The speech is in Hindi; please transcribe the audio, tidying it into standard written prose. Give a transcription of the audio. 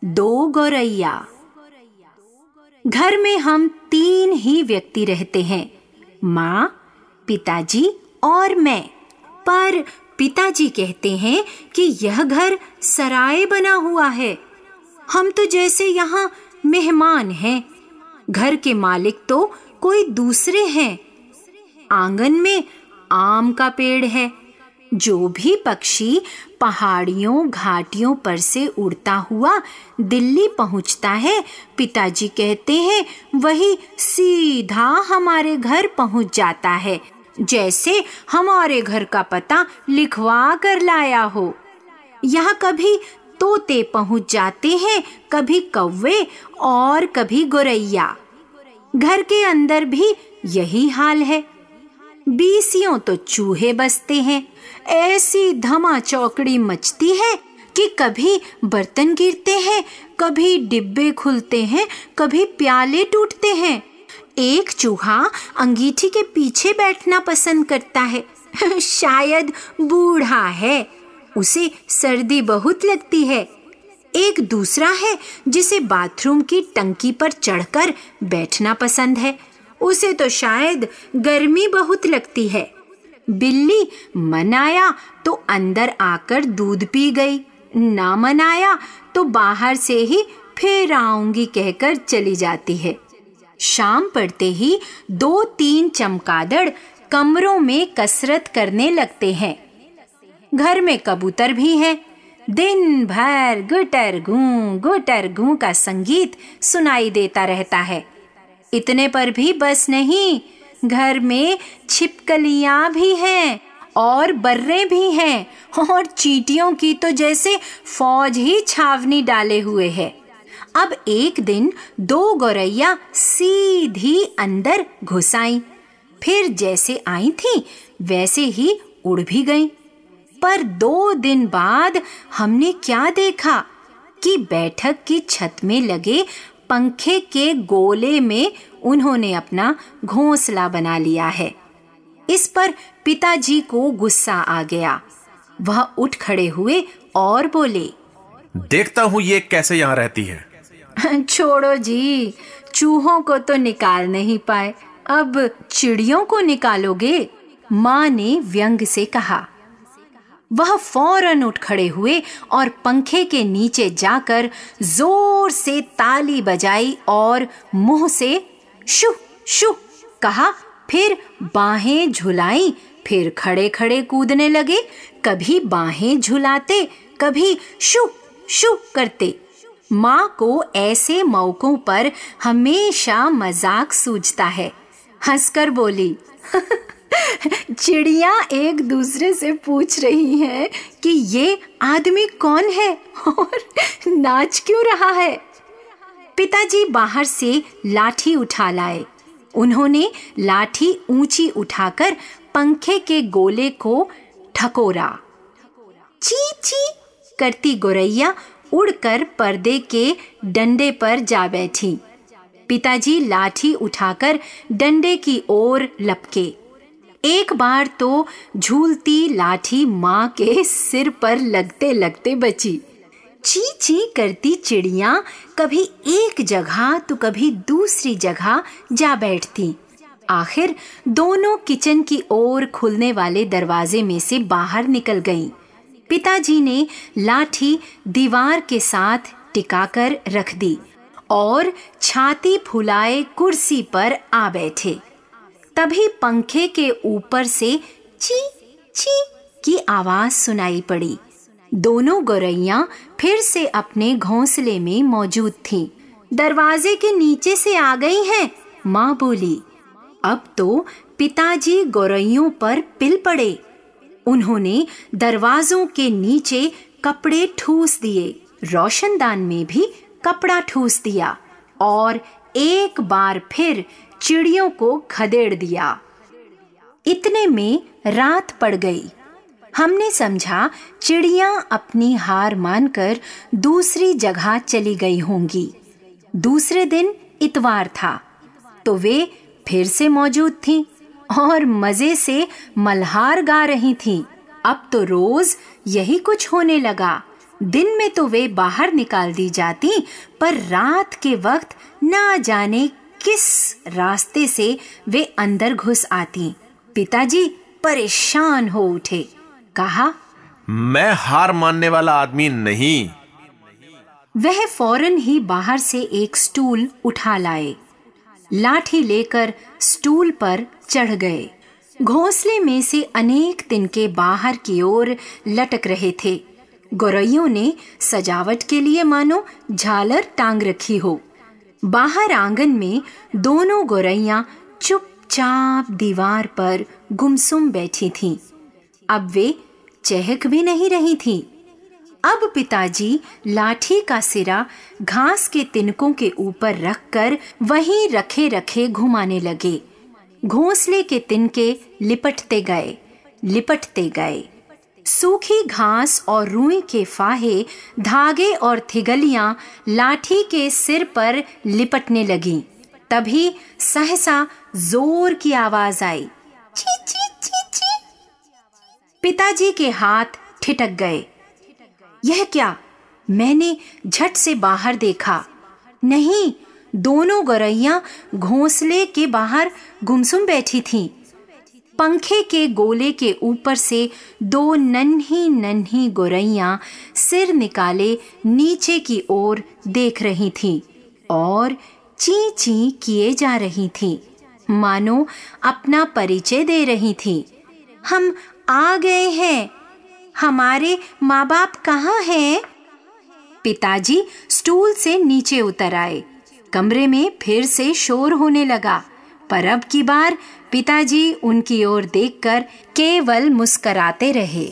दो गौरैया। घर में हम 3 ही व्यक्ति रहते हैं, माँ, पिताजी और मैं। पर पिताजी कहते हैं कि यह घर सराय बना हुआ है। हम तो जैसे यहाँ मेहमान हैं। घर के मालिक तो कोई दूसरे हैं। आंगन में आम का पेड़ है। जो भी पक्षी पहाड़ियों घाटियों पर से उड़ता हुआ दिल्ली पहुंचता है, पिताजी कहते हैं वही सीधा हमारे घर पहुंच जाता है, जैसे हमारे घर का पता लिखवा कर लाया हो। यहाँ कभी तोते पहुंच जाते हैं, कभी कौवे और कभी गौरैया। घर के अंदर भी यही हाल है। बीसियों तो चूहे बसते हैं। ऐसी धमा चौकड़ी मचती है कि कभी बर्तन गिरते हैं, कभी डिब्बे खुलते हैं, कभी प्याले टूटते हैं। एक चूहा अंगीठी के पीछे बैठना पसंद करता है। शायद बूढ़ा है, उसे सर्दी बहुत लगती है। एक दूसरा है जिसे बाथरूम की टंकी पर चढ़कर बैठना पसंद है, उसे तो शायद गर्मी बहुत लगती है। बिल्ली मनाया तो अंदर आकर दूध पी गई, ना मनाया तो बाहर से ही फिर आऊंगी कहकर चली जाती है। शाम पड़ते ही 2-3 चमगादड़ कमरों में कसरत करने लगते हैं। घर में कबूतर भी हैं। दिन भर गुटर गूं का संगीत सुनाई देता रहता है। इतने पर भी बस नहीं, घर में छिपकलियां भी हैं और बर्रे भी हैं, और चींटियों की तो जैसे फौज ही छावनी डाले हुए है। अब एक दिन 2 गौरैया सीधी अंदर घुस आईं। फिर जैसे आई थी वैसे ही उड़ भी गईं। पर 2 दिन बाद हमने क्या देखा कि बैठक की छत में लगे पंखे के गोले में उन्होंने अपना घोंसला बना लिया है। इस पर पिताजी को गुस्सा आ गया। वह उठ खड़े हुए और बोले, देखता हूँ ये कैसे यहाँ रहती है। छोड़ो जी, चूहों को तो निकाल नहीं पाए, अब चिड़ियों को निकालोगे? माँ ने व्यंग से कहा। वह फौरन उठ खड़े हुए और पंखे के नीचे जाकर जोर से ताली बजाई और मुंह से शू शू कहा। फिर बाहें झुलाई, फिर खड़े खड़े कूदने लगे। कभी बाहें झुलाते, कभी शू शू करते। माँ को ऐसे मौकों पर हमेशा मजाक सूझता है। हंसकर बोली, चिड़िया एक दूसरे से पूछ रही हैं कि ये आदमी कौन है और नाच क्यों रहा है। पिताजी बाहर से लाठी उठा लाए। उन्होंने लाठी ऊंची उठाकर पंखे के गोले को ठकोरा। ची ची करती गौरैया उड़कर पर्दे के डंडे पर जा बैठी। पिताजी लाठी उठाकर डंडे की ओर लपके। एक बार तो झूलती लाठी माँ के सिर पर लगते लगते बची। ची ची करती चिड़िया कभी एक जगह तो कभी दूसरी जगह जा बैठती। आखिर दोनों किचन की ओर खुलने वाले दरवाजे में से बाहर निकल गईं। पिताजी ने लाठी दीवार के साथ टिकाकर रख दी और छाती फुलाए कुर्सी पर आ बैठे। तभी पंखे के ऊपर से ची ची की आवाज सुनाई पड़ी। दोनों गौरैया फिर से अपने घोंसले में मौजूद थीं। दरवाजे के नीचे से आ गई हैं, माँ बोली। अब तो पिताजी गौरैयों पर पिल पड़े। उन्होंने दरवाजों के नीचे कपड़े ठूस दिए, रोशनदान में भी कपड़ा ठूस दिया और एक बार फिर चिड़ियों को खदेड़ दिया। इतने में रात पड़ गई। हमने समझा चिड़िया अपनी हार मानकर दूसरी जगह चली गई होंगी। दूसरे दिन इतवार था तो वे फिर से मौजूद थीं और मजे से मल्हार गा रही थीं। अब तो रोज यही कुछ होने लगा। दिन में तो वे बाहर निकाल दी जाती, पर रात के वक्त ना जाने किस रास्ते से वे अंदर घुस आती। पिताजी परेशान हो उठे। कहा, मैं हार मानने वाला आदमी नहीं। वह फौरन ही बाहर से एक स्टूल उठा लाए, लाठी लेकर स्टूल पर चढ़ गए। घोंसले में से अनेक तिनके बाहर की ओर लटक रहे थे। गौरैयों ने सजावट के लिए मानो झालर टांग रखी हो। बाहर आंगन में दोनों गौरैया चुपचाप दीवार पर गुमसुम बैठी थीं। अब वे चहक भी नहीं रही थीं। अब पिताजी लाठी का सिरा घास के तिनकों के ऊपर रखकर वहीं रखे रखे घुमाने लगे। घोंसले के तिनके लिपटते गए। सूखी घास और रुई के फाहे, धागे और थिगलियां लाठी के सिर पर लिपटने लगीं। तभी सहसा जोर की आवाज आई, ची ची ची ची। पिताजी के हाथ ठिठक गए। यह क्या? मैंने झट से बाहर देखा। नहीं, दोनों गौरैया घोंसले के बाहर गुमसुम बैठी थीं। पंखे के गोले के ऊपर से दो नन्ही नन्ही गौरैया सिर निकाले नीचे की ओर देख रही थीं और ची ची किए जा रही थीं, मानो अपना परिचय दे रही थीं। हम आ गए हैं। हमारे माँ बाप कहाँ हैं? पिताजी स्टूल से नीचे उतर आए। कमरे में फिर से शोर होने लगा, पर अब की बार पिताजी उनकी ओर देखकर केवल मुस्कराते रहे।